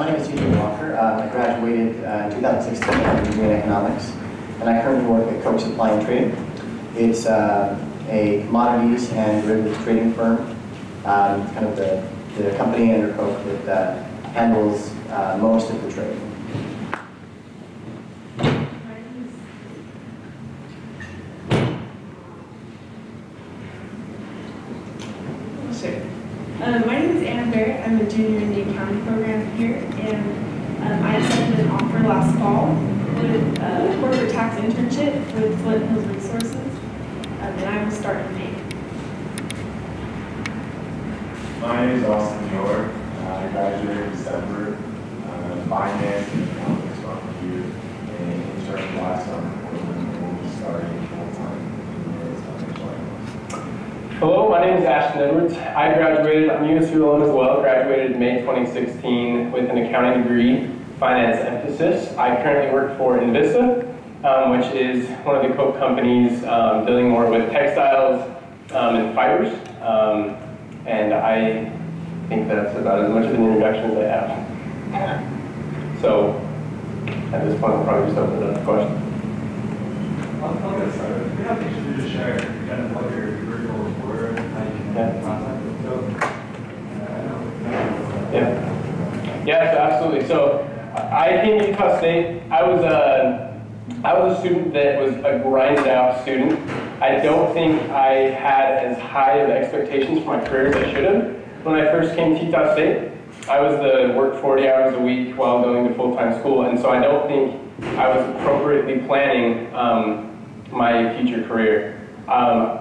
my name is TJ Walker. I graduated in 2016 with a degree in economics, and I currently work at Koch Supply and Trading. It's a commodities and derivatives trading firm. It's kind of the company under Koch that handles most of the trading. My name is Berrett. I'm a junior in the accounting program here, and I accepted an offer last fall with a corporate tax internship with Flint Hills Resources, and I will start in May. My name is Ashton. I graduated in December. Finance and economics from here, and intern last summer, and we'll be starting full-time in Hello, my name is Ashton. I graduated, I'm USU alum as well, graduated in May 2016 with an accounting degree, finance emphasis. I currently work for INVISTA, which is one of the Koch companies dealing more with textiles and fibers. And I think that's about as much of an introduction as I have. So, at this point, we'll probably just open it up to questions. I'll get started. You have to just share kind of what your goals were and how you can contact them. Yeah, so absolutely. So I came to Utah State. I was a student that was a grinded out student. I don't think I had as high of expectations for my career as I should have. When I first came to Utah State, I was worked 40 hours a week while going to full-time school, and so I don't think I was appropriately planning my future career. I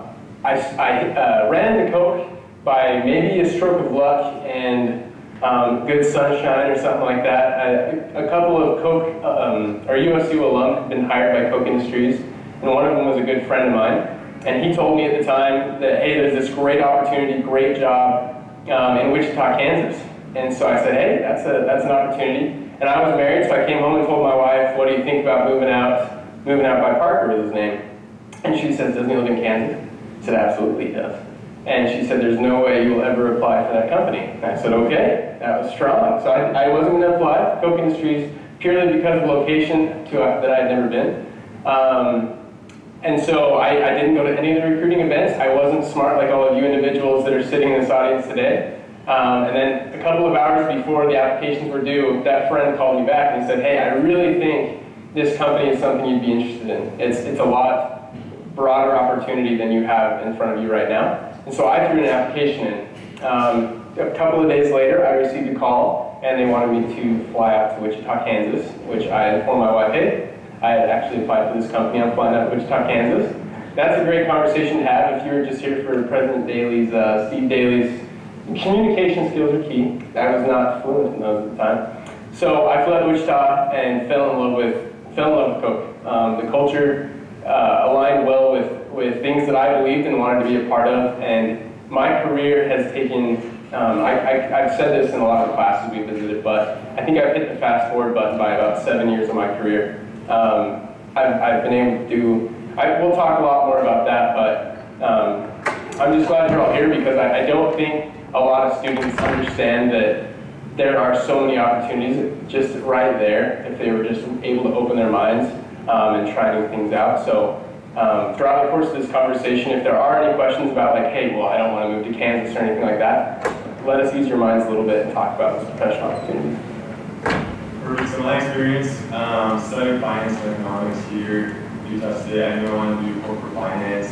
ran into Koch by maybe a stroke of luck and good sunshine or something like that. A couple of Koch, or USU alum had been hired by Koch Industries, and one of them was a good friend of mine. And he told me at the time that, hey, there's this great opportunity, great job in Wichita, Kansas. And so I said, hey, that's an opportunity. And I was married, so I came home and told my wife, what do you think about moving out? Moving out by Parker was his name. And she says, doesn't he live in Kansas? I said, absolutely he does. And she said, there's no way you'll ever apply for that company. And I said, okay, that was strong. So I wasn't going to apply for Koch Industries purely because of the location that I had never been. And so I didn't go to any of the recruiting events. I wasn't smart like all of you individuals that are sitting in this audience today. And then a couple of hours before the applications were due, that friend called me back and he said, hey, I really think this company is something you'd be interested in. It's a lot broader opportunity than you have in front of you right now. And so I threw an application in. A couple of days later, I received a call, and they wanted me to fly out to Wichita, Kansas, which I informed my wife, hey, I had actually applied for this company. I'm flying out to Wichita, Kansas. That's a great conversation to have if you were just here for President Daly's, Steve Daly's. Communication skills are key. I was not fluent in those at the time. So I flew out to Wichita and fell in love with Koch. The culture aligned well with things that I believed and wanted to be a part of, and my career has taken, I've said this in a lot of the classes we visited, but I think I've hit the fast forward button by about 7 years of my career. I've been able to do, we'll talk a lot more about that, but I'm just glad you're all here because I don't think a lot of students understand that there are so many opportunities just right there if they were just able to open their minds and try new things out. So throughout the course of this conversation, if there are any questions about like, hey, well, I don't want to move to Kansas or anything like that, let us use your minds a little bit and talk about those professional opportunities. So my experience studying finance and economics here at Utah State, I knew I wanted to do corporate finance.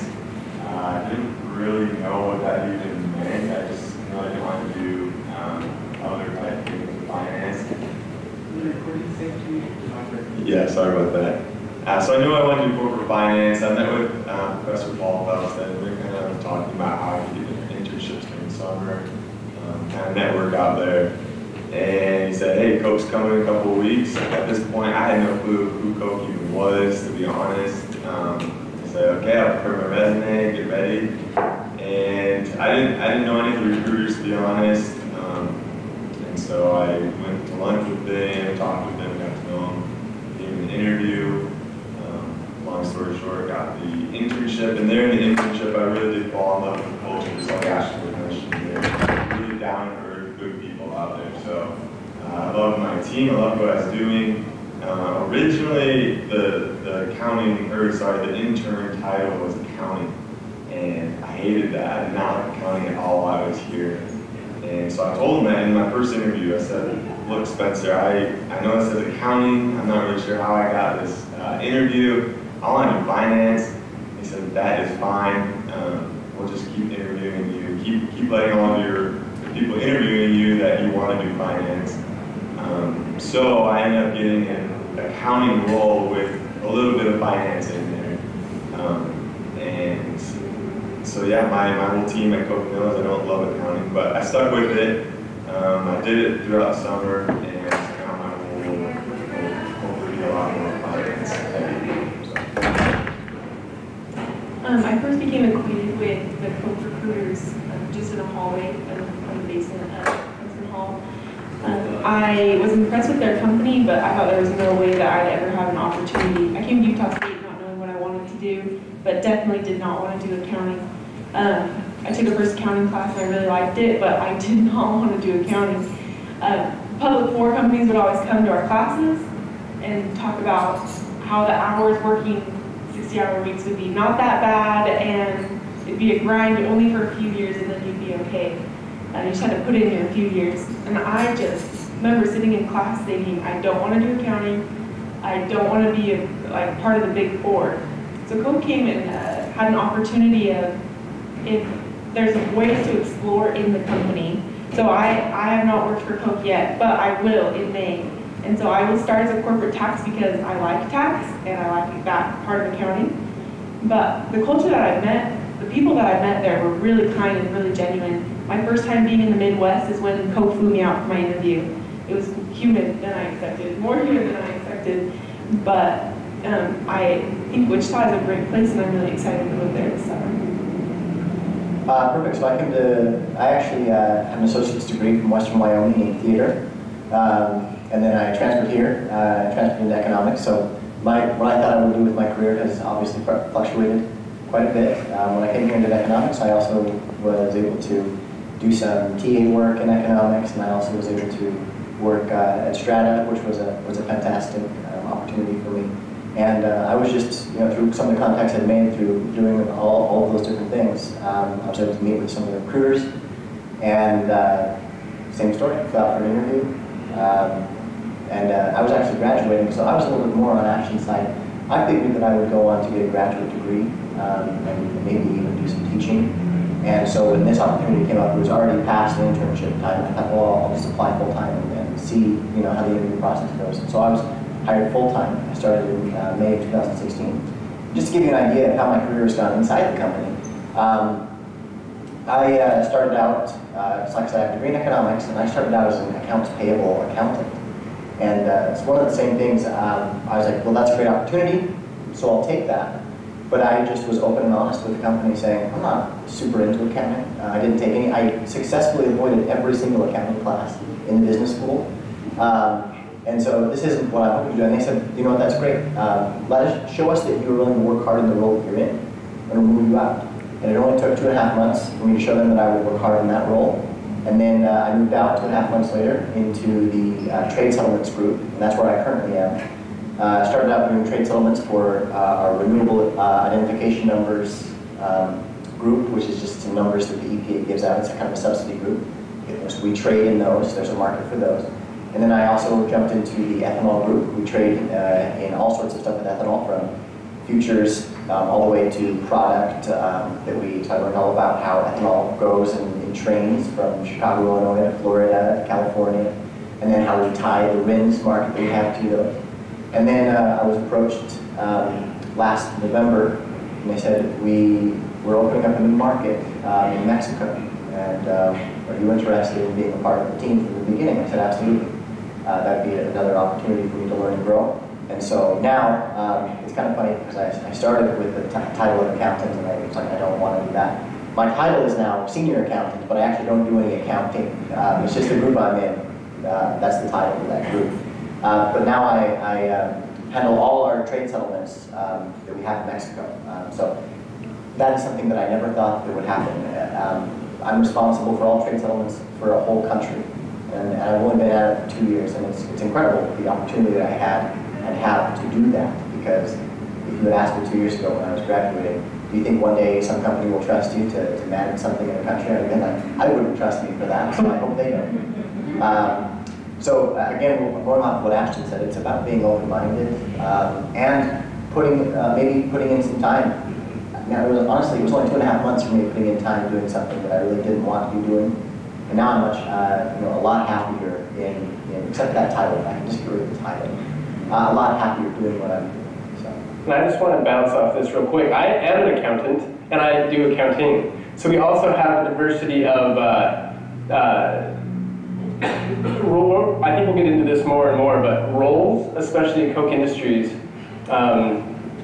I didn't really know what that even meant. I just knew I didn't want to do other type of things with finance. Yeah, sorry about that. So I knew I wanted to do corporate finance. I met with Professor Paul Phelps, and we were kind of talking about how I could get internships during the summer, kind of network out there. And he said, hey, Koch's coming in a couple of weeks. At this point, I had no clue who Koch even was, to be honest. I said, okay, I'll prepare my resume, get ready. And I didn't know any of the recruiters, to be honest. And so I went to lunch with them, talked with them, got to know them, gave them an interview. Long story short, got the internship. And there in the internship, I really did fall in love with the culture, just like Ashton mentioned there. Really down to earth, good people out there. So I love my doing, originally the intern title was accounting, and I hated that. I did not like accounting at all while I was here. And so I told him that in my first interview. I said, look, Spencer, I know it says accounting. I'm not really sure how I got this interview. I want to do finance. He said, that is fine. We'll just keep interviewing you. Keep letting all of the people interviewing you that you want to do finance. So I ended up getting an accounting role with a little bit of finance in there. And so yeah, my whole team at Koch knows I don't love accounting, but I stuck with it. I did it throughout the summer, and now my role will hopefully be a lot more finance heavy. So. I first became acquainted with the Koch recruiters just in a hallway from the basement at Huntsman Hall. I was impressed with their company, but I thought there was no way that I'd ever have an opportunity. I came to Utah State not knowing what I wanted to do, but definitely did not want to do accounting. I took a first accounting class and I really liked it, but I did not want to do accounting. Public 4 companies would always come to our classes and talk about how the hours working 60-hour weeks would be not that bad, and it'd be a grind only for a few years and then you'd be okay. You just had to put in your few years. And I just remember sitting in class thinking, I don't want to do accounting. I don't want to be like part of the big 4. So Koch came and had an opportunity of, if there's ways to explore in the company. So I have not worked for Koch yet, but I will in May. And so I will start as a corporate tax because I like tax and I like that part of accounting. But the culture that I met, the people that I met there were really kind and really genuine. My first time being in the Midwest is when Koch flew me out for my interview. It was humid than I expected, more humid than I expected. But I think Wichita is a great place and I'm really excited to live there this summer. Perfect. So I actually have an associate's degree from Western Wyoming in theater. And then I transferred here, transferred into economics. So what I thought I would do with my career has obviously fluctuated quite a bit. When I came here into economics, I also was able to do some TA work in economics, and I also was able to work at Strata, which was a fantastic opportunity for me. And I was just, through some of the contacts I'd made through doing all of those different things, I was able to meet with some of the recruiters, and same story, flew out for an interview. I was actually graduating, so I was a little bit more on Ashton's side. I figured that I would go on to get a graduate degree and maybe even do some teaching. And so when this opportunity came up, it was already past the internship time. I thought, well, I'll just apply full time and see, how the interview process goes. And so I was hired full time. I started in May of 2016. Just to give you an idea of how my career has gone inside the company, I started out, just like I said, I have a degree in economics, and I started out as an accounts payable accountant. And it's one of the same things, I was like, well, that's a great opportunity, so I'll take that. But I just was open and honest with the company saying, I'm not super into accounting. I didn't take any, I successfully avoided every single accounting class in the business school. And so this isn't what I'm hoping to do. And they said, you know what, that's great. Show us that you're willing to work hard in the role that you're in, and we'll move you out. And it only took 2.5 months for me to show them that I would work hard in that role. And then I moved out 2.5 months later into the trade settlements group, and that's where I currently am. I started out doing trade settlements for our renewable identification numbers group, which is just some numbers that the EPA gives out. It's a kind of a subsidy group. So we trade in those. There's a market for those. And then I also jumped into the ethanol group. We trade in all sorts of stuff with ethanol, from futures all the way to product that we learned all about how ethanol goes in trains from Chicago, Illinois to Florida, California, and then how we tie the RINs market that we have to those. And then I was approached last November, and they said, we're opening up a new market in Mexico, and are you interested in being a part of the team from the beginning? I said, absolutely. That would be another opportunity for me to learn and grow. And so now, it's kind of funny because I started with the title of accountant, and I was like, I don't want to do that. My title is now senior accountant, but I actually don't do any accounting. It's just the group I'm in. That's the title of that group. But now I handle all our trade settlements that we have in Mexico. So that is something that I never thought that would happen. I'm responsible for all trade settlements for a whole country. And I've only been at it for 2 years, and it's incredible the opportunity that I had to do that. Because if you had asked me 2 years ago when I was graduating, do you think one day some company will trust you to manage something in a country? I'd been like, I wouldn't trust me for that, so I hope they don't. So again, going off of what Ashton said, it's about being open-minded and maybe putting in some time. Now, honestly, it was only 2.5 months for me putting in time doing something that I really didn't want to be doing. And now I'm a lot happier except that title. I can just get rid of the title. A lot happier doing what I'm doing. And I just want to bounce off this real quick. I am an accountant, and I do accounting. So we also have a diversity of, I think we'll get into this more and more, but roles, especially at Koch Industries,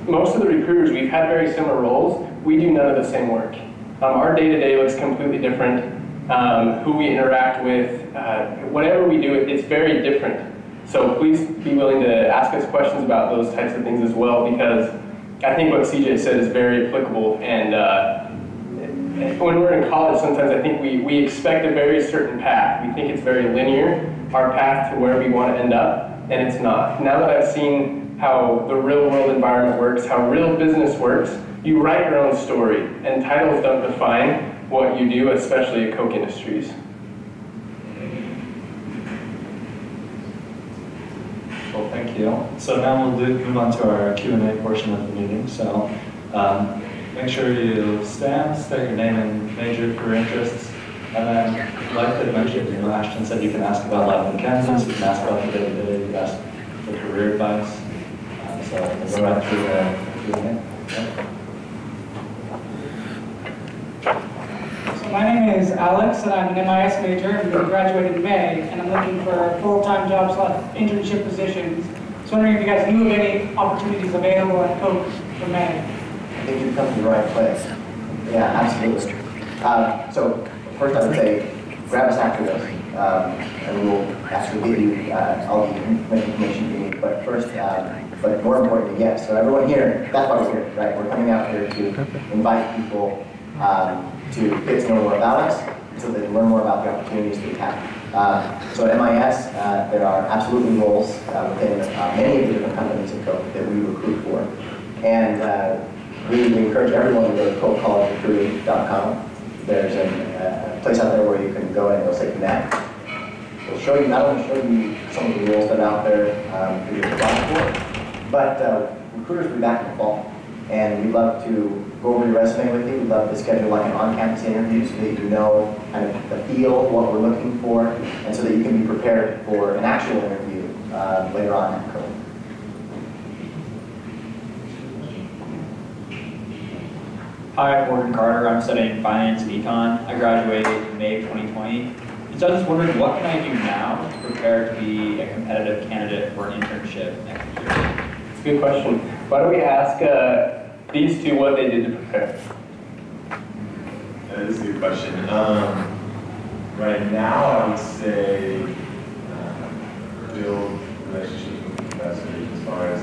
most of the recruiters, we've had very similar roles. We do none of the same work. Our day-to-day looks completely different. Who we interact with, whatever we do, it's very different. So please be willing to ask us questions about those types of things as well, because I think what CJ said is very applicable. And when we're in college, sometimes I think we expect a very certain path. We think it's very linear, our path to where we want to end up, and it's not. Now that I've seen how the real world environment works, how real business works, you write your own story, and titles don't define what you do, especially at Koch Industries. Well, thank you. So now we'll move on to our Q&A portion of the meeting. So make sure you stand, state your name and major, career interests, and then, like I mentioned, Ashton said you can ask about life in Kansas, you can ask about the day-to-day, you can ask for career advice. So we'll go right through the Q&A. My name is Alex, and I'm an MIS major. I'm going to graduate in May, and I'm looking for full-time jobs, internship positions. So wondering if you guys knew of any opportunities available at Koch for May. I think you've come to the right place. Yeah, absolutely. So first I would say, grab us after this, and we'll actually give you all the information you need. But first, but more importantly, yes. So everyone here, that's why we're here, right? We're coming out here to invite people to get to know more about us, so they can learn more about the opportunities that we have. So at MIS, there are absolutely roles within many of the different companies at Koch that we recruit for. And we encourage everyone to go to kochcollegerecruiting.com. There's a place out there where you can go and it'll say connect. It'll show you, not only show you some of the roles that are out there for you to apply for, but recruiters will be back in the fall. And we'd love to go over your resume with you. We'd love to schedule like an on-campus interview so that you know kind of the feel of what we're looking for, and so that you can be prepared for an actual interview later on at Koch. Hi, I'm Morgan Carter. I'm studying finance and econ. I graduated in May of 2020. And so I was just wondering, what can I do now to prepare to be a competitive candidate for an internship next year? It's a good question. Why don't we ask these two what they did to prepare? That is a good question. Right now, I would say build relationships with professors as far as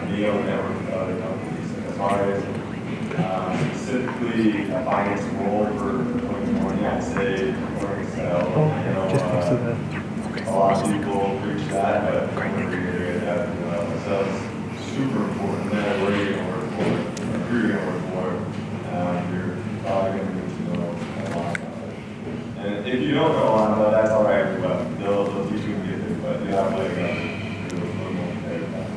being able to network with other companies. As far as specifically a finance role for 2020, I'd say for Excel. A lot of people preach that, but I'm going to reiterate that as well. So it's super important, no matter where you're going to work for, or who you're going to work for, you're probably going to need to know a lot about it. And if you don't know a lot about it, that's all right, but they'll teach you and get it, but you have to do a little more prepared for that.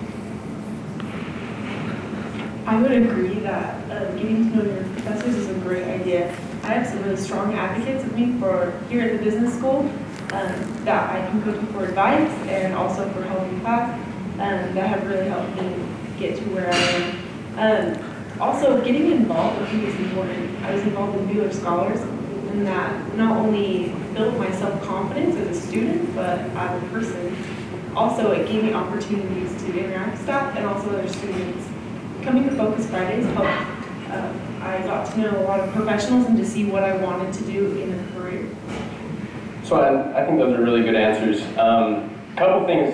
I would agree that getting to know your professors is a great idea. I have some really strong advocates with me for here at the business school that I can go to for advice and also for helping class that have really helped me get to where I am. Also, getting involved I think is important. I was involved in Bueller Scholars, and that not only built my self-confidence as a student, but as a person. Also, it gave me opportunities to interact with staff and also other students. Coming to Focus Fridays helped. I got to know a lot of professionals and to see what I wanted to do in a career. So I think those are really good answers. A couple things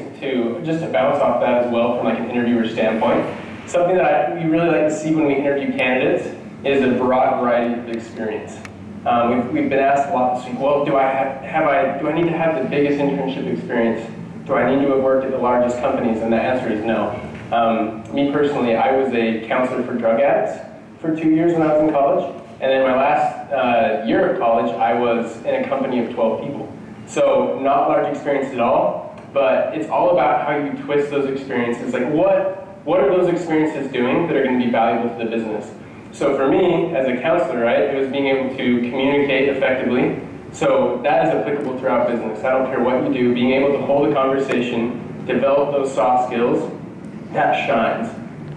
just to bounce off that as well from like an interviewer standpoint. Something that we really like to see when we interview candidates is a broad variety of experience. We've been asked a lot this week, well, do I need to have the biggest internship experience? Do I need to have worked at the largest companies? And the answer is no. Me personally, I was a counselor for drug addicts for 2 years when I was in college. And then my last year of college, I was in a company of 12 people. So not large experience at all, but it's all about how you twist those experiences. Like what are those experiences doing that are going to be valuable to the business? So for me, as a counselor, right, it was being able to communicate effectively. So that is applicable throughout business. I don't care what you do, being able to hold a conversation, develop those soft skills, that shines.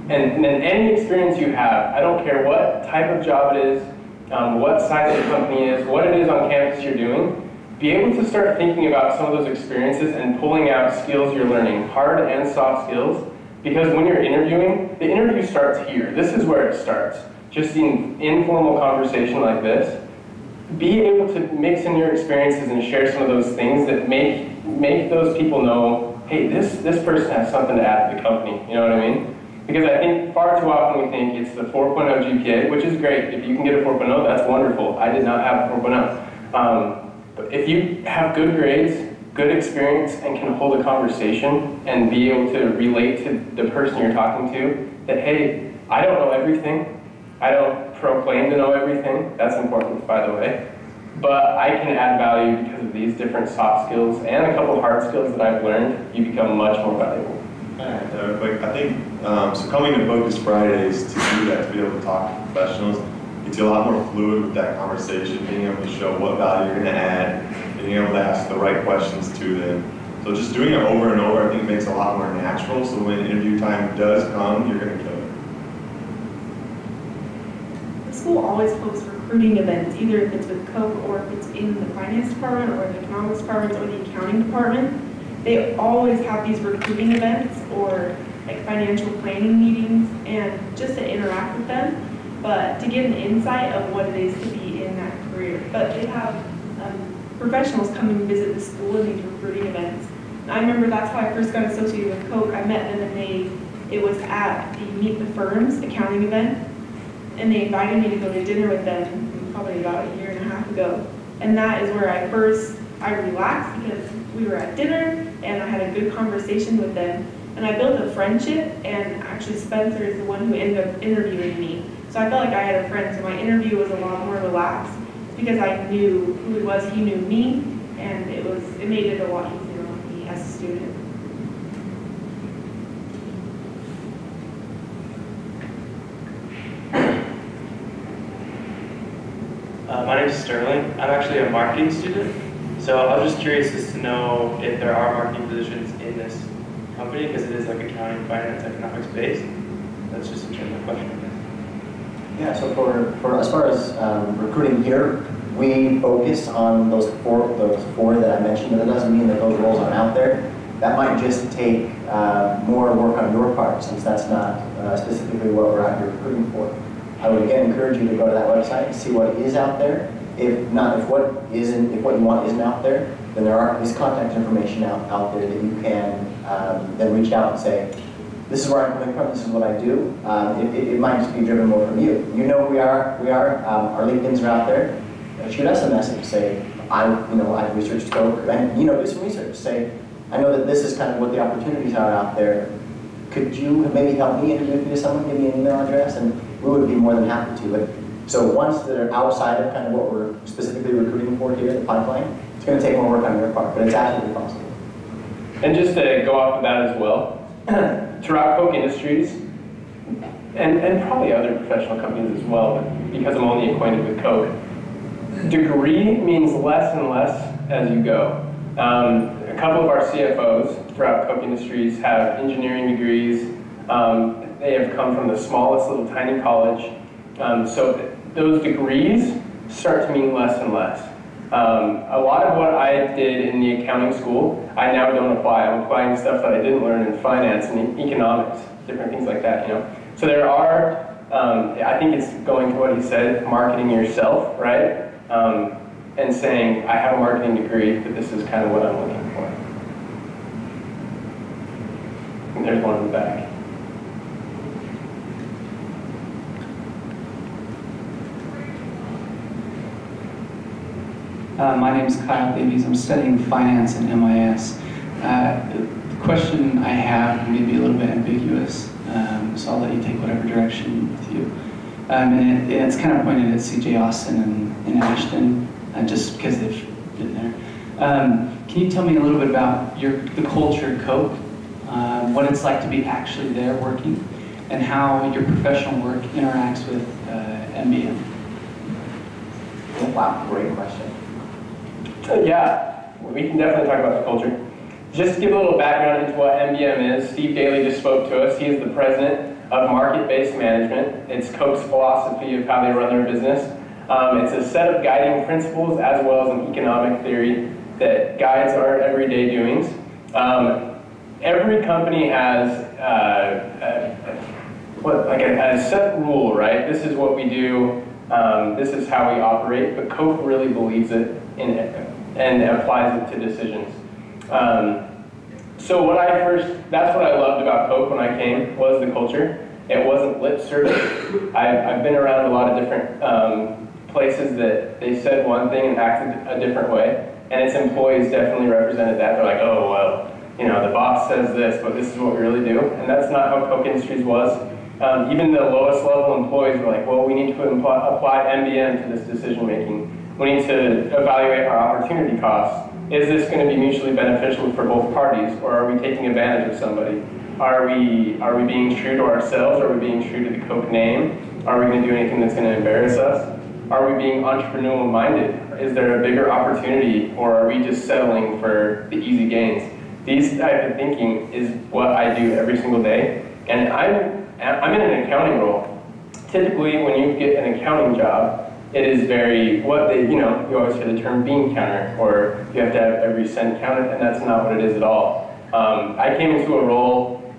And then any experience you have, I don't care what type of job it is, what size the company is, what it is on campus you're doing, be able to start thinking about some of those experiences and pulling out skills you're learning, hard and soft skills, because when you're interviewing, the interview starts here. This is where it starts. Just an informal conversation like this. Be able to mix in your experiences and share some of those things that make those people know, hey, this person has something to add to the company, you know what I mean? Because I think far too often we think it's the 4.0 GPA, which is great. If you can get a 4.0, that's wonderful. I did not have a 4.0. But if you have good grades, good experience, and can hold a conversation and be able to relate to the person you're talking to, that, hey, I don't know everything. I don't proclaim to know everything. That's important, by the way. But I can add value because of these different soft skills and a couple of hard skills that I've learned. You become much more valuable. Quick, I think, so coming to Focus Fridays to do that, to be able to talk to professionals, it's a lot more fluid with that conversation, being able to show what value you're going to add, being able to ask the right questions to them. So just doing it over and over, I think, makes it a lot more natural, so when interview time does come, you're going to kill it. The school always hosts recruiting events, either if it's with Koch or if it's in the finance department or the economics department or the accounting department. They always have these recruiting events or like financial planning meetings, and just to interact with them, but to get an insight of what it is to be in that career. But they have professionals come and visit the school in these recruiting events. And I remember that's how I first got associated with Koch. I met them and it was at the Meet the Firms accounting event, and they invited me to go to dinner with them probably about a year and a half ago. And that is where I relaxed, because we were at dinner and I had a good conversation with them, and I built a friendship, and actually Spencer is the one who ended up interviewing me. So I felt like I had a friend, so my interview was a lot more relaxed because I knew who he was, he knew me, and it made it a lot easier on me as a student. My name is Sterling. I'm actually a marketing student. So I was just curious as to know if there are marketing positions in this company, because it is like accounting, finance, economics based. That's just a general question. Yeah, so for as far as recruiting here, we focus on those four that I mentioned, but that doesn't mean that those roles aren't out there. That might just take more work on your part, since that's not specifically what we're out here recruiting for. I would again encourage you to go to that website and see what is out there. If what you want isn't out there, then there is contact information out there that you can then reach out and say, this is where I'm coming from, this is what I do. It might just be driven more from you. You know who we are. Our LinkedIn's are out there. Shoot us a message. Say, I've researched Koch, and do some research. Say, I know that this is kind of what the opportunities are out there. Could you maybe help me introduce me to someone? Give me an email address, and we would be more than happy to. But so once they're outside of kind of what we're specifically recruiting for here, the pipeline, it's going to take more work on your part, but it's absolutely possible. And just to go off of that as well, throughout Koch Industries, and probably other professional companies as well, but because I'm only acquainted with Koch, degree means less and less as you go. A couple of our CFOs throughout Koch Industries have engineering degrees. They have come from the smallest little tiny college. So those degrees start to mean less and less. A lot of what I did in the accounting school, I now don't apply. I'm applying stuff that I didn't learn in finance and economics, different things like that, So there are, I think it's going to what he said, marketing yourself, right? And saying, I have a marketing degree, but this is kind of what I'm looking for. And there's one in the back. My name is Kyle Davies. I'm studying finance and MIS. The question I have may be a little bit ambiguous, so I'll let you take whatever direction with you. And it's kind of pointed at CJ Austin and Ashton, just because they've been there. Can you tell me a little bit about the culture at Koch, what it's like to be actually there working, and how your professional work interacts with MBM? Wow, great question. Yeah, we can definitely talk about the culture. Just to give a little background into what MBM is, Steve Daly just spoke to us. He is the president of market-based management. It's Koch's philosophy of how they run their business. It's a set of guiding principles as well as an economic theory that guides our everyday doings. Every company has a set rule, right? This is what we do. This is how we operate. But Koch really believes it and applies it to decisions. So that's what I loved about Koch when I came, was the culture. It wasn't lip service. I've been around a lot of different places that they said one thing and acted a different way, and its employees definitely represented that. They're like, oh, well, you know, the boss says this, but this is what we really do. And that's not how Koch Industries was. Even the lowest level employees were like, well, we need to apply MBM to this decision making. We need to evaluate our opportunity costs. Is this going to be mutually beneficial for both parties, or are we taking advantage of somebody? Are we being true to ourselves? Are we being true to the Koch name? Are we going to do anything that's going to embarrass us? Are we being entrepreneurial minded? Is there a bigger opportunity, or are we just settling for the easy gains? These type of thinking is what I do every single day, and I'm in an accounting role. Typically, when you get an accounting job, it is very, you always hear the term bean counter, or you have to have every cent counted, and that's not what it is at all. I came into a role,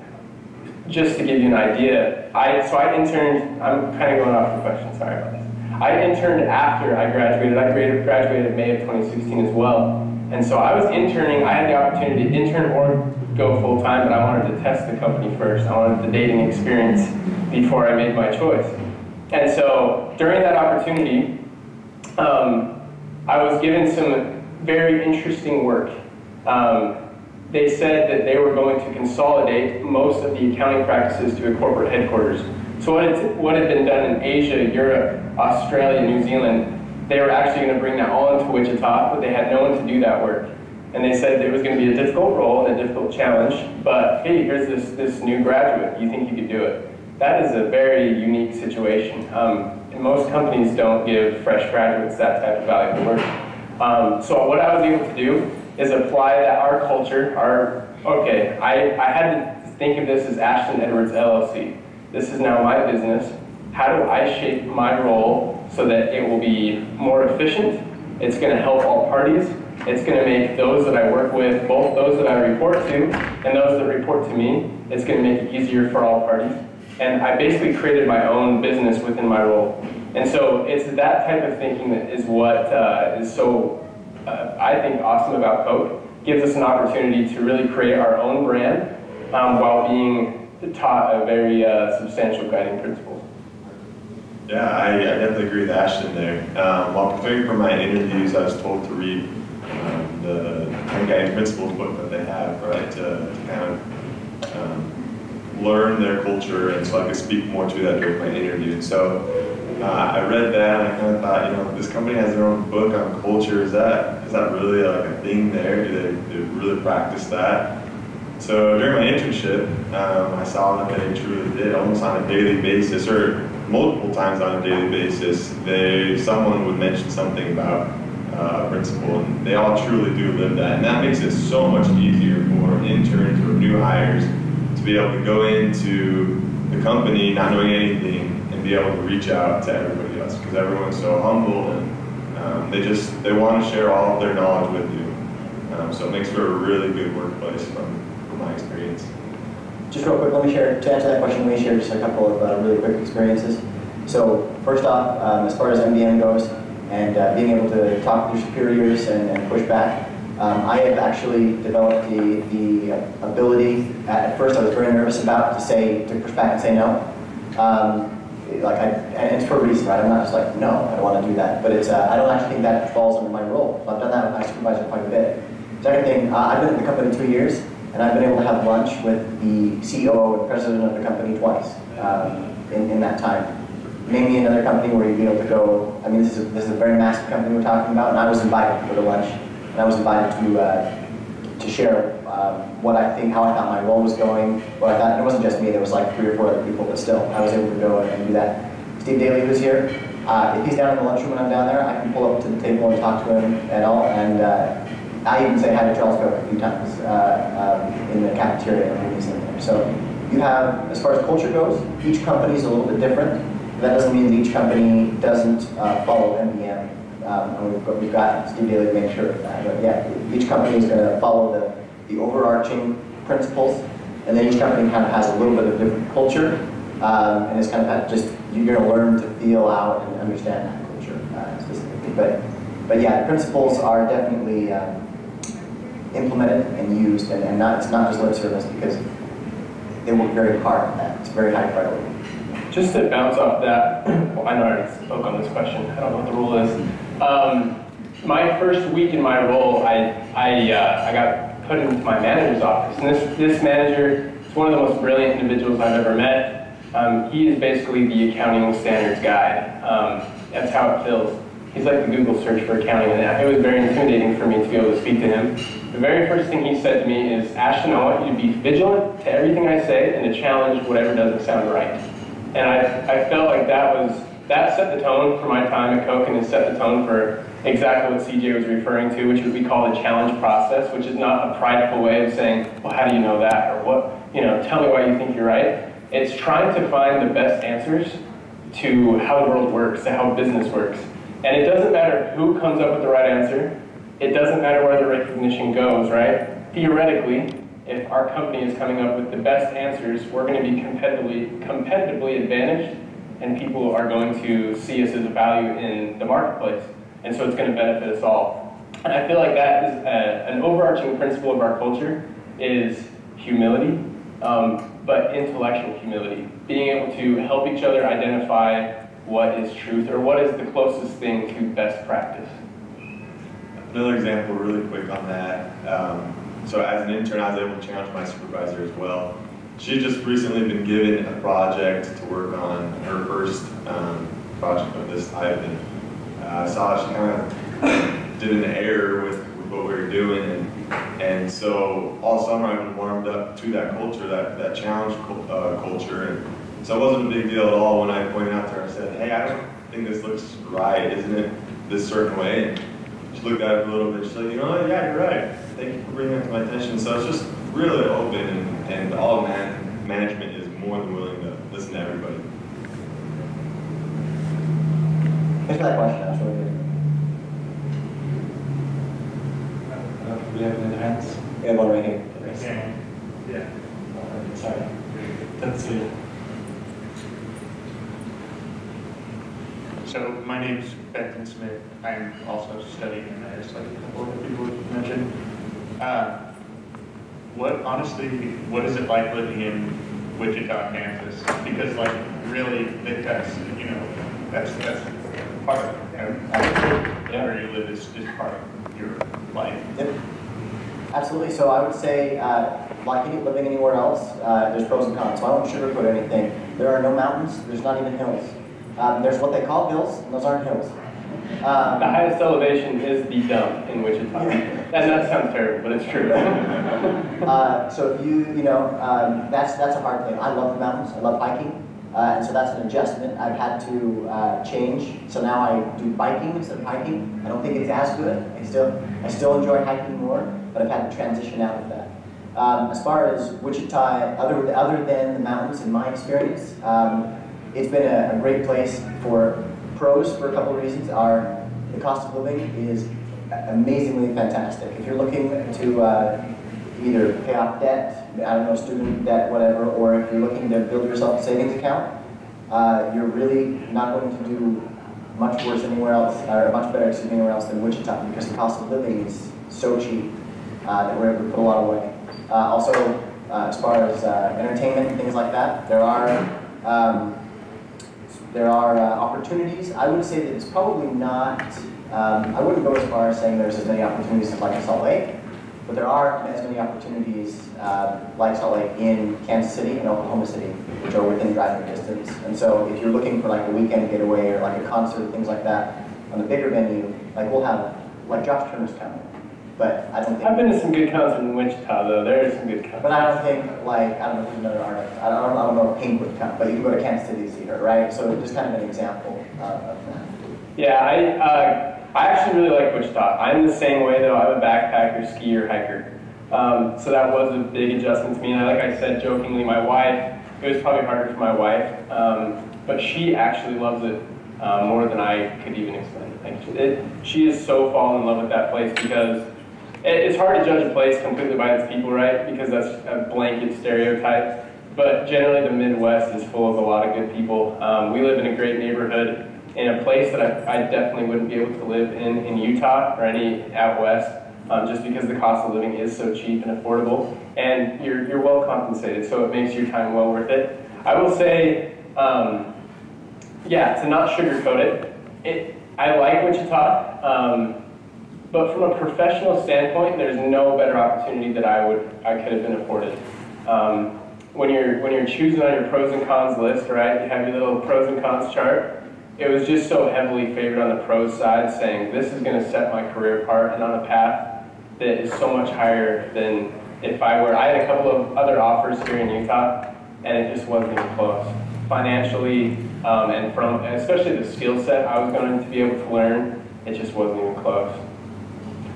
just to give you an idea, so I interned, I'm kind of going off the question, sorry about this. I interned after I graduated. I graduated May of 2016 as well. And so I was interning, I had the opportunity to intern or go full-time, but I wanted to test the company first. I wanted the dating experience before I made my choice. And so during that opportunity, I was given some very interesting work. They said that they were going to consolidate most of the accounting practices to a corporate headquarters. So what had been done in Asia, Europe, Australia, New Zealand, they were actually going to bring that all into Wichita, but they had no one to do that work. And they said it was going to be a difficult role and a difficult challenge, but hey, here's this new graduate. You think you could do it? That is a very unique situation. Most companies don't give fresh graduates that type of valuable work. So what I was able to do is apply that our culture, I had to think of this as Ashton Edwards LLC. This is now my business. How do I shape my role so that it will be more efficient? It's going to help all parties. It's going to make those that I work with, both those that I report to and those that report to me, it's going to make it easier for all parties. And I basically created my own business within my role. And so it's that type of thinking that is what is so, I think, awesome about Koch. Gives us an opportunity to really create our own brand while being taught a very substantial guiding principles. Yeah, I definitely agree with Ashton there. While preparing for my interviews, I was told to read the 10 Guiding Principles book that they have, right, to kind of learn their culture, and so I could speak more to that during my interview. And so I read that, and I kind of thought, this company has their own book on culture. Is that really like a thing there? Do they really practice that? So during my internship, I saw that they truly did, almost on a daily basis, or multiple times on a daily basis, someone would mention something about a principle, and they all truly do live that. And that makes it so much easier for interns or new hires to be able to go into the company not knowing anything and be able to reach out to everybody else, because everyone's so humble, and they want to share all of their knowledge with you. So it makes for a really good workplace from my experience. Just real quick, to answer that question, let me share just a couple of really quick experiences. So first off, as far as MBM goes, and being able to talk to your superiors and push back, I have actually developed the ability, at first I was very nervous about, to push back and say no. and it's for a reason, right? I'm not just like, no, I don't want to do that. But it's, I don't actually think that falls under my role. So I've done that with my supervisor quite a bit. Second thing, I've been at the company 2 years, and I've been able to have lunch with the CEO and president of the company twice in that time. Maybe another company where you'd be able to go, I mean, this is a very massive company we're talking about, and I was invited to go to lunch, and I was invited to share what I think, how I thought my role was going, what I thought. It wasn't just me, there was like 3 or 4 other people, but still, I was able to go and do that. Steve Daly, who's here, if he's down in the lunchroom when I'm down there, I can pull up to the table and talk to him and all, and I even say hi to Charles Koch a few times in the cafeteria when he's in there. So you have, as far as culture goes, each company is a little bit different. That doesn't mean that each company doesn't follow MBM. And we've got Steve Daly to make sure of that. But yeah, each company is going to follow the overarching principles, and then each company kind of has a little bit of different culture, and it's kind of just, you're going to learn to feel out and understand that culture specifically. But yeah, the principles are definitely implemented and used, and it's not just lip service, because they work very hard on that. It's very high priority. Just to bounce off that, well, I know I already spoke on this question. I don't know what the rule is. My first week in my role, I got put into my manager's office, and this manager is one of the most brilliant individuals I've ever met. He is basically the accounting standards guide. That's how it feels. He's like the Google search for accounting, and it was very intimidating for me to be able to speak to him. The very first thing he said to me is, Ashton, I want you to be vigilant to everything I say and to challenge whatever doesn't sound right. And I felt like that set the tone for my time at Koch, and it set the tone for exactly what CJ was referring to, which is we call the challenge process, which is not a prideful way of saying, well, how do you know that? Or what, tell me why you think you're right. It's trying to find the best answers to how the world works, to how business works. And it doesn't matter who comes up with the right answer. It doesn't matter where the recognition goes, right? Theoretically, if our company is coming up with the best answers, we're going to be competitively advantaged, and people are going to see us as a value in the marketplace. And so it's going to benefit us all. And I feel like that is an overarching principle of our culture is humility, but intellectual humility. Being able to help each other identify what is truth, or what is the closest thing to best practice. Another example really quick on that. So as an intern, I was able to challenge my supervisor as well. She just recently been given a project to work on, her first project of this type, and I saw she kind of did an error with what we were doing, and so all summer I've been warmed up to that culture, that challenge culture, and so it wasn't a big deal at all when I pointed out to her. I said, hey, I don't think this looks right, isn't it this certain way? And she looked at it a little bit, she's like, you know what, yeah, you're right. Thank you for bringing that to my attention. So it's just really open, and all management is more than willing to listen to everybody. Thanks for that question, that's really good. Do we have any other hands? We have one right here. Yeah. Sorry. That's it. So my name's Benton Smith. I'm also studying Analyst, like a couple of people mentioned. What is it like living in Wichita, Kansas? Because really, that's part of it. Where you live is part of your life. Yep. Absolutely. So I would say, like living anywhere else, there's pros and cons. So I won't sugarcoat anything. There are no mountains. There's not even hills. There's what they call hills, and those aren't hills. The highest elevation is the dump in Wichita. And that sounds terrible, but it's true. So if that's a hard thing. I love the mountains. I love hiking. And so that's an adjustment I've had to change. So now I do biking instead of hiking. I don't think it's as good. I still enjoy hiking more, but I've had to transition out of that. As far as Wichita, other than the mountains, in my experience, it's been a great place for pros for a couple of reasons. The cost of living is amazingly fantastic. If you're looking to either pay off debt, I don't know, student debt, whatever, or if you're looking to build yourself a savings account, you're really not going to do much worse anywhere else, or much better anywhere else than Wichita, because the cost of living is so cheap that we're able to put a lot away. Also, as far as entertainment and things like that, there are There are opportunities. I would say that it's probably not, I wouldn't go as far as saying there's as many opportunities like Salt Lake, but there are as many opportunities like Salt Lake in Kansas City and Oklahoma City, which are within driving distance. And so if you're looking for like a weekend getaway or like a concert, things like that, on the bigger venue, like we'll have, like Josh Turner's coming. But I don't think... I've been to some good concerts in Wichita, though. There are some good concerts. But I don't think, like, I don't know who's another artist. I don't know if Pink would come, but you can go to Kansas City to see her, right? So just kind of an example of that. Yeah, I actually really like Wichita. I'm the same way, though. I'm a backpacker, skier, hiker. So that was a big adjustment to me. And like I said jokingly, my wife, it was probably harder for my wife, but she actually loves it more than I could even explain. Like, she is so fallen in love with that place because it's hard to judge a place completely by its people, right? Because that's a blanket stereotype. But generally, the Midwest is full of a lot of good people. We live in a great neighborhood in a place that I definitely wouldn't be able to live in Utah or any out west, just because the cost of living is so cheap and affordable, and you're well compensated, so it makes your time well worth it. I will say, yeah, to not sugarcoat it, I like Wichita. But from a professional standpoint, there's no better opportunity that I could have been afforded. When you're choosing on your pros and cons list, right? You have your little pros and cons chart. It was just so heavily favored on the pros side, saying this is going to set my career apart and on a path that is so much higher than if I were. I had a couple of other offers here in Utah, and it just wasn't even close. Financially, and from especially the skill set I was going to be able to learn, it just wasn't even close.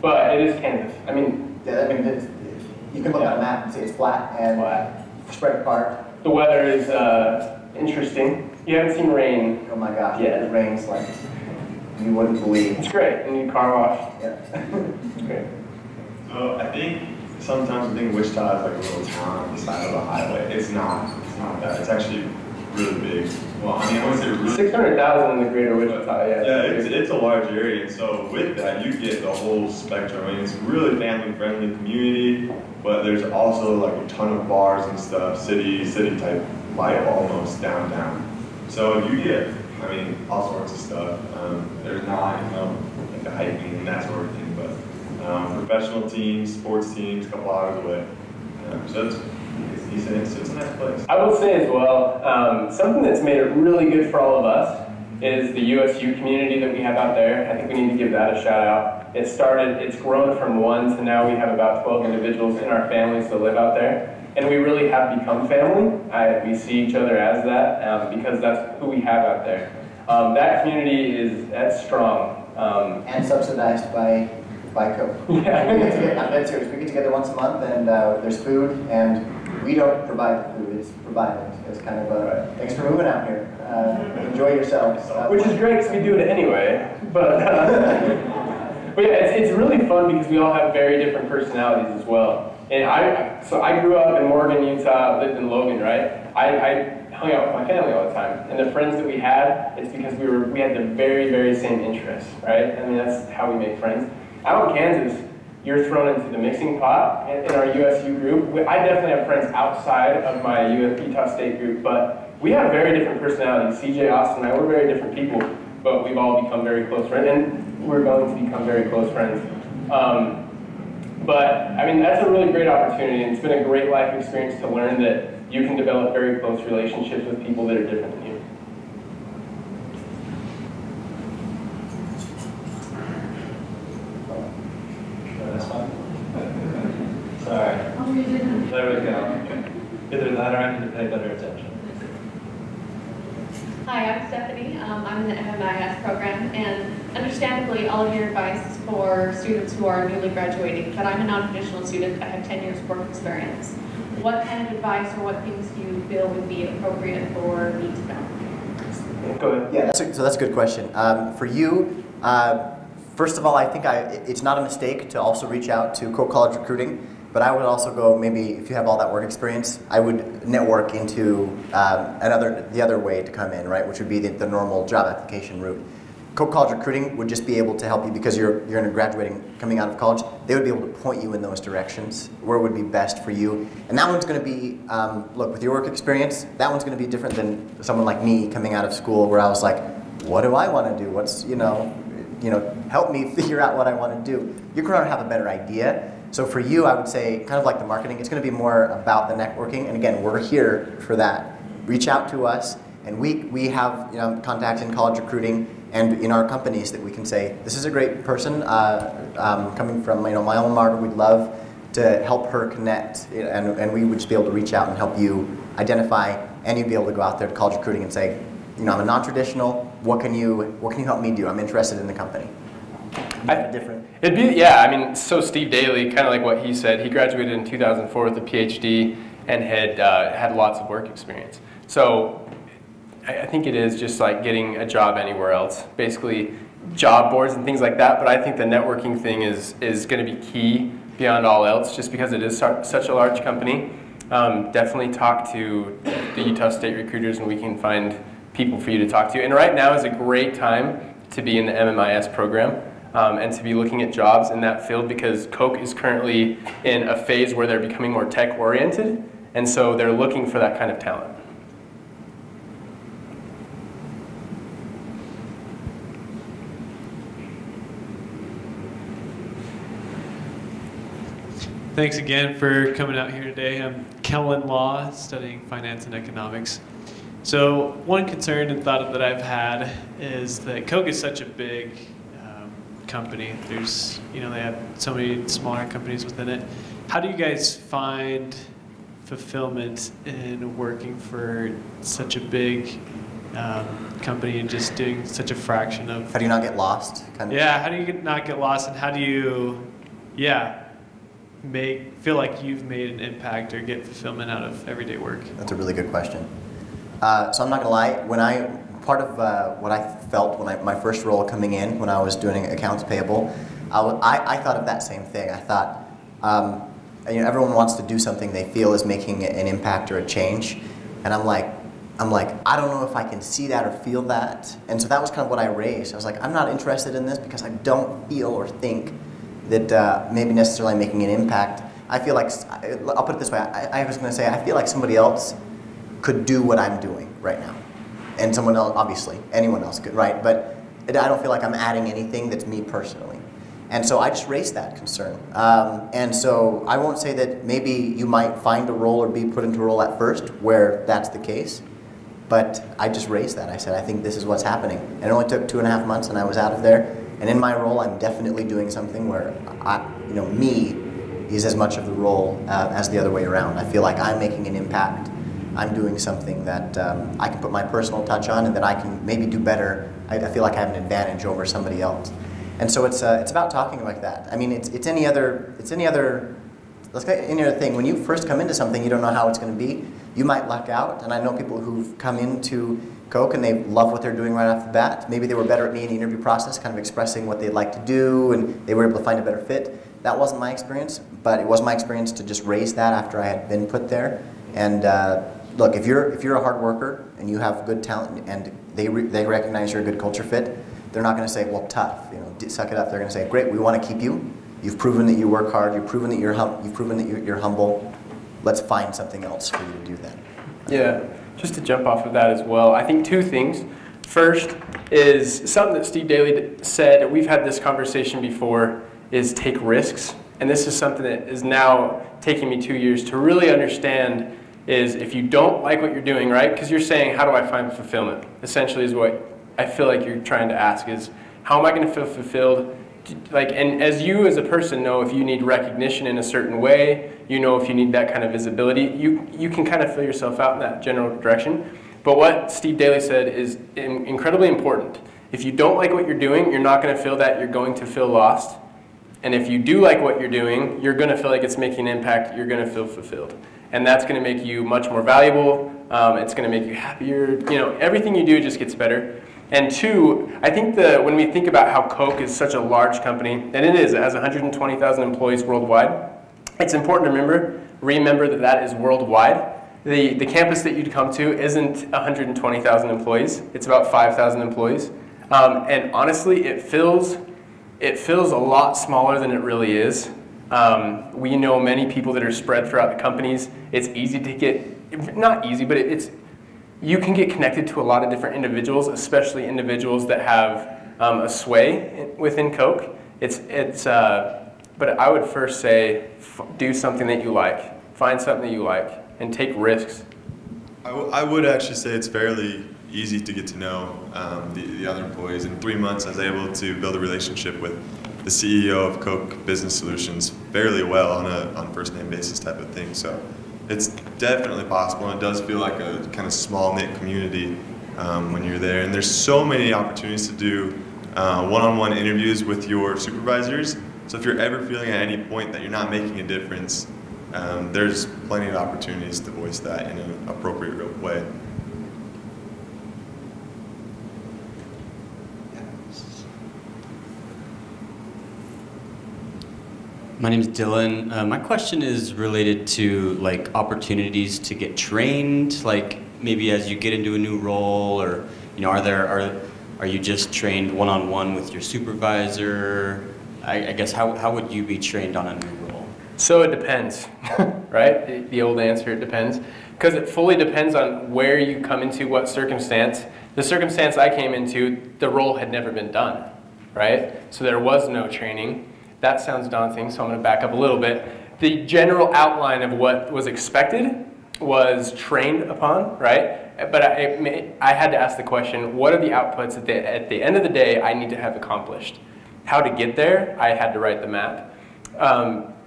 But it is Kansas. I mean, yeah, I mean, you can look at a map and see it's flat and spread apart. The weather is interesting. You haven't seen rain. Oh my gosh, yeah. It rains like you wouldn't believe. It's great. You need car wash. Yeah. It's great. So I think sometimes we think Wichita is like a little town on the side of a highway. It's not that. It's actually really big. Well, I mean, I would say really 600,000 in the greater Wichita, yeah. Yeah, it's a large area, and so with that, you get the whole spectrum. I mean, it's a really family-friendly community, but there's also like a ton of bars and stuff, city-type life almost downtown. So you get, I mean, all sorts of stuff. There's not, like the hiking and that sort of thing, but professional teams, sports teams, a couple hours away. So it's a nice place. I will say as well, something that's made it really good for all of us is the USU community that we have out there. I think we need to give that a shout out. It's grown from 1 to now we have about 12 individuals in our families that live out there. And we really have become family. We see each other as that because that's who we have out there. That community that's strong. And subsidized by Koch. Yeah. I'm dead serious. We get together once a month and there's food, and we don't provide the food, it's provided. It's kind of a, thanks for moving out here. Enjoy yourselves. Which is great because we do it anyway. But yeah, it's really fun because we all have very different personalities as well. And I grew up in Morgan, Utah, lived in Logan, right? I hung out with my family all the time. And the friends that we had, it's because we had the very, very same interests, right? I mean, that's how we make friends. Out in Kansas, you're thrown into the mixing pot in our USU group. I definitely have friends outside of my Utah State group, but we have very different personalities. CJ, Austin, and I, we're very different people, but we've all become very close friends, and we're going to become very close friends. But, I mean, that's a really great opportunity, and it's been a great life experience to learn that you can develop very close relationships with people that are different than you. That's fine. Sorry. There we go. Either that or I need to pay better attention. Hi, I'm Stephanie. I'm in the MMIS program, and understandably, all of your advice is for students who are newly graduating, but I'm a non-traditional student. I have 10 years work experience. What kind of advice or what things do you feel would be appropriate for me to know? Go ahead. Yeah, that's a good question. For you, first of all, I think it's not a mistake to also reach out to Koch College Recruiting, but I would also go, maybe if you have all that work experience, I would network into the other way to come in, right, which would be the normal job application route. Koch College Recruiting would just be able to help you because you're coming out of college. They would be able to point you in those directions where it would be best for you. And that one's going to be, look, with your work experience, that one's going to be different than someone like me coming out of school where I was like, what do I want to do? What's, help me figure out what I want to do. You're going to have a better idea. So for you, I would say, kind of like the marketing, it's going to be more about the networking. And again, we're here for that. Reach out to us, and we have contacts in college recruiting and in our companies that we can say, this is a great person coming from my alma mater. We'd love to help her connect, and we would just be able to reach out and help you identify, and you'd be able to go out there to college recruiting and say, I'm a non-traditional. What can you help me do? I'm interested in the company. Different. It'd be, yeah. I mean, so Steve Daly, kind of like what he said, he graduated in 2004 with a PhD and had lots of work experience. So I think it is just like getting a job anywhere else, basically job boards and things like that. But I think the networking thing is going to be key beyond all else, just because it is such a large company. Definitely talk to the Utah State recruiters, and we can find people for you to talk to. And right now is a great time to be in the MMIS program and to be looking at jobs in that field, because Koch is currently in a phase where they're becoming more tech-oriented, and so they're looking for that kind of talent. Thanks again for coming out here today. I'm Kellen Law, studying finance and economics. So one concern and thought that I've had is that Koch is such a big company. There's, they have so many smaller companies within it. How do you guys find fulfillment in working for such a big company and just doing such a fraction of... How do you not get lost? Yeah, how do you not get lost, and how do you, feel like you've made an impact or get fulfillment out of everyday work? That's a really good question. So I'm not gonna lie, part of what I felt when my first role coming in, when I was doing accounts payable, I thought of that same thing. I thought, everyone wants to do something they feel is making an impact or a change, and I'm like, I don't know if I can see that or feel that, and so that was kind of what I raised. I was like, I'm not interested in this because I don't feel or think that maybe necessarily making an impact. I feel like, I'll put it this way, I was going to say, I feel like somebody else could do what I'm doing right now. And someone else, obviously, anyone else could, right? But I don't feel like I'm adding anything that's me personally. And so I just raised that concern. And so I won't say that maybe you might find a role or be put into a role at first where that's the case, but I just raised that. I said, I think this is what's happening. And it only took 2.5 months and I was out of there. And in my role, I'm definitely doing something where me is as much of the role as the other way around. I feel like I'm making an impact. I'm doing something that I can put my personal touch on and that I can maybe do better. I feel like I have an advantage over somebody else. And so it's about talking like that. I mean, it's any other thing. When you first come into something, you don't know how it's going to be. You might luck out, and I know people who've come into Koch and they love what they're doing right off the bat. Maybe they were better at me in the interview process, kind of expressing what they'd like to do, and they were able to find a better fit. That wasn't my experience, but it was my experience to just raise that after I had been put there. And look, if you're a hard worker and you have good talent and they recognize you're a good culture fit, they're not going to say, well, tough, suck it up. They're going to say, great, we want to keep you. You've proven that you work hard. You've proven that you're humble. Let's find something else for you to do that. Yeah, just to jump off of that as well, I think 2 things. First is something that Steve Daly said, we've had this conversation before, is take risks. And this is something that is now taking me 2 years to really understand is if you don't like what you're doing, right? Because you're saying, how do I find fulfillment? Essentially is what I feel like you're trying to ask is, how am I going to feel fulfilled? And as you as a person know if you need recognition in a certain way, if you need that kind of visibility, you can kind of fill yourself out in that general direction. But what Steve Daly said is incredibly important. If you don't like what you're doing, you're not going to feel that, you're going to feel lost. And if you do like what you're doing, you're going to feel like it's making an impact, you're going to feel fulfilled. And that's going to make you much more valuable, it's going to make you happier, everything you do just gets better. And 2, I think when we think about how Koch is such a large company, and it has 120,000 employees worldwide, it's important to remember that is worldwide. The campus that you'd come to isn't 120,000 employees, it's about 5,000 employees. And honestly, it feels a lot smaller than it really is. We know many people that are spread throughout the companies. It's easy to get, not easy, but you can get connected to a lot of different individuals, especially individuals that have a sway within Koch. But I would first say, do something that you like. Find something that you like, and take risks. I would actually say it's fairly easy to get to know the other employees. In 3 months, I was able to build a relationship with the CEO of Koch Business Solutions fairly well on a first-name basis type of thing. So it's definitely possible, and it does feel like a kind of small-knit community when you're there. And there's so many opportunities to do one-on-one interviews with your supervisors. So if you're ever feeling at any point that you're not making a difference, there's plenty of opportunities to voice that in an appropriate way. My name is Dylan. My question is related to like opportunities to get trained, like maybe as you get into a new role, or are you just trained one-on-one with your supervisor? I guess how would you be trained on a new role? So it depends, right? The old answer, it depends. Because it fully depends on where you come into, what circumstance. The circumstance I came into, the role had never been done, right? So there was no training. That sounds daunting, so I'm going to back up a little bit. The general outline of what was expected was trained upon, right? But I had to ask the question, what are the outputs at the end of the day I need to have accomplished? How to get there, I had to write the map.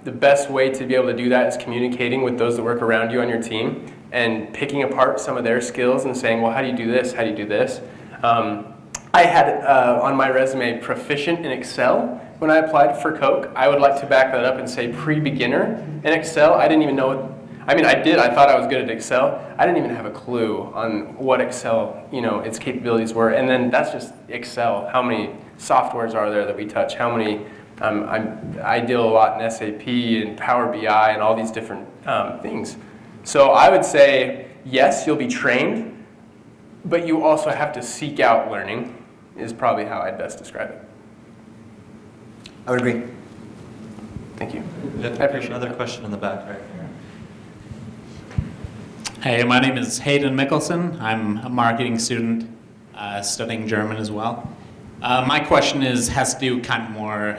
The best way to be able to do that is communicating with those that work around you on your team and picking apart some of their skills and saying, well, how do you do this? How do you do this? I had on my resume proficient in Excel when I applied for Koch. I would like to back that up and say pre-beginner in Excel. I didn't even know I mean, I did. I thought I was good at Excel. I didn't even have a clue on what Excel, its capabilities were. And then that's just Excel. How many softwares are there that we touch? How many? I deal a lot in SAP and Power BI and all these different things. So I would say, yes, you'll be trained, but you also have to seek out learning, is probably how I'd best describe it. I would agree. Thank you. I appreciate another question in the back right here. Hey, my name is Hayden Mickelson. I'm a marketing student studying German as well. My question has to do kind of more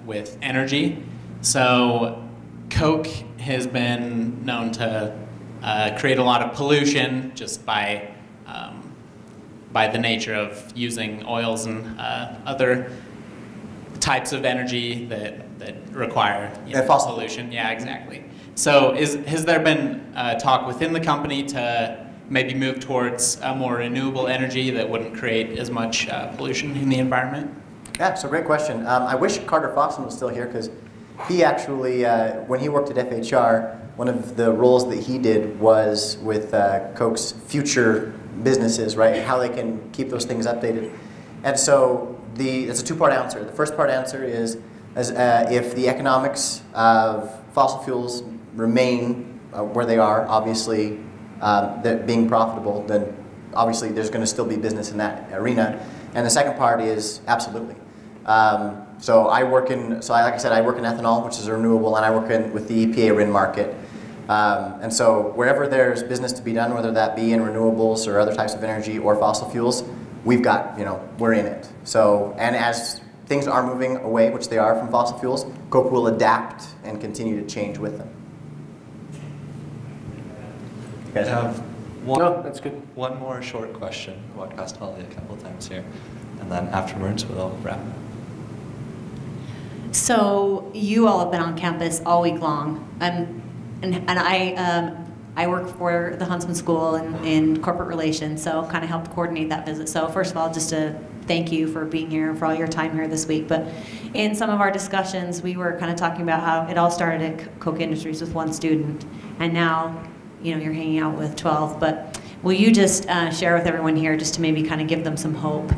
with energy. So Koch has been known to create a lot of pollution just by the nature of using oils and other types of energy that require fossil pollution. Yeah, exactly. So has there been talk within the company to maybe move towards a more renewable energy that wouldn't create as much pollution in the environment? Yeah, so great question. I wish Carter Foxman was still here, because he actually, when he worked at FHR, one of the roles that he did was with Koch's future businesses, right? How they can keep those things updated. And so it's a two-part answer. The first part answer is if the economics of fossil fuels remain where they are, obviously being profitable, then obviously there's going to still be business in that arena. And the second part is absolutely. So like I said, I work in ethanol, which is renewable, and I work with the EPA RIN market. And so wherever there's business to be done, whether that be in renewables or other types of energy or fossil fuels, we've got, we're in it. So, and as things are moving away, which they are from fossil fuels, Koch will adapt and continue to change with them. You guys have no, that's good. One more short question. I walked past Holly a couple of times here, and then afterwards we'll wrap. So you all have been on campus all week long, and I work for the Huntsman School in corporate relations, so kind of helped coordinate that visit. So first of all, just to thank you for being here and for all your time here this week. But in some of our discussions, we were kind of talking about how it all started at Koch Industries with one student, and now you're hanging out with 12. But will you just share with everyone here, just to maybe kind of give them some hope,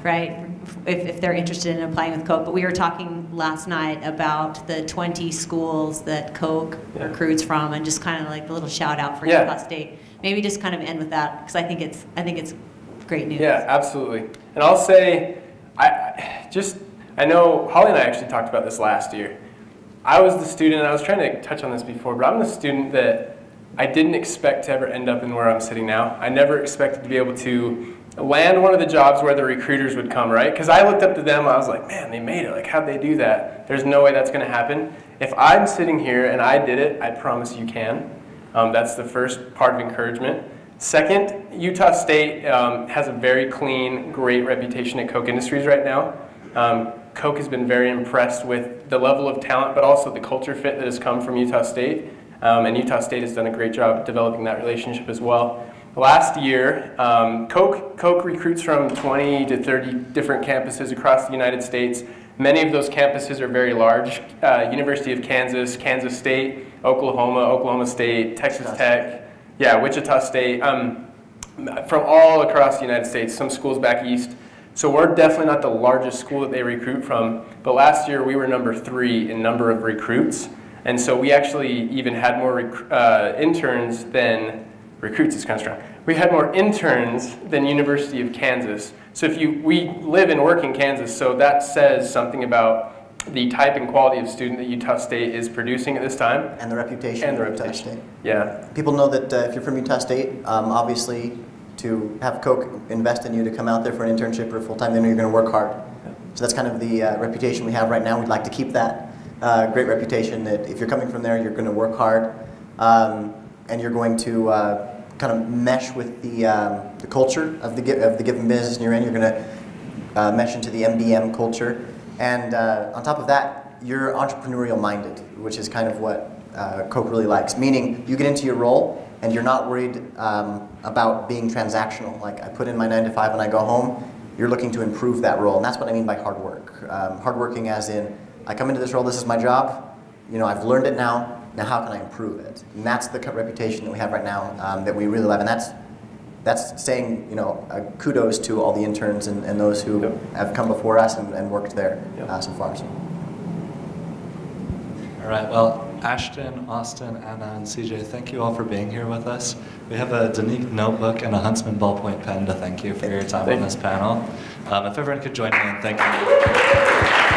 right? If they're interested in applying with Koch. But we were talking last night about the 20 schools that Koch recruits from, and just kind of like a little shout out for Utah State. Maybe just kind of end with that, because I think it's great news. Yeah, absolutely. And I'll say, I know Holly and I actually talked about this last year. I was the student, and I was trying to touch on this before, but I'm the student that I didn't expect to ever end up in where I'm sitting now. I never expected to be able to land one of the jobs where the recruiters would come, right? Because I looked up to them, I was like, man, they made it. Like, how'd they do that? There's no way that's going to happen. If I'm sitting here and I did it, I promise you can. That's the first part of encouragement. Second, Utah State has a very clean, great reputation at Koch Industries right now. Koch has been very impressed with the level of talent, but also the culture fit that has come from Utah State. And Utah State has done a great job developing that relationship as well. Last year, Koch recruits from 20 to 30 different campuses across the United States. Many of those campuses are very large. University of Kansas, Kansas State, Oklahoma State, Texas Tech, Wichita State, from all across the United States, some schools back east. So we're definitely not the largest school that they recruit from, but last year we were number 3 in number of recruits. And so we actually even had more interns than recruits is kind of strong. We had more interns than University of Kansas. So we live and work in Kansas, so that says something about the type and quality of student that Utah State is producing at this time. And the reputation of Utah State. Yeah. People know that if you're from Utah State, obviously to have Koch invest in you to come out there for an internship or full-time, they know you're going to work hard. So that's kind of the reputation we have right now. We'd like to keep that great reputation that if you're coming from there, you're going to work hard and you're going to kind of mesh with the culture of the given business you're in. You're going to mesh into the MBM culture. And on top of that, you're entrepreneurial minded, which is kind of what Koch really likes. Meaning you get into your role and you're not worried about being transactional. Like I put in my 9 to 5 and I go home. You're looking to improve that role. And that's what I mean by hard work. Hardworking as in, I come into this role, this is my job. You know, I've learned it now. Now how can I improve it? And that's the reputation that we have right now that we really love. And that's saying, you know, kudos to all the interns and those who have come before us and worked there so far. So. All right, well, Ashton, Austin, Anna, and CJ, thank you all for being here with us. We have a Danique notebook and a Huntsman ballpoint pen to thank you for your time on this panel. If everyone could join me in thanking you.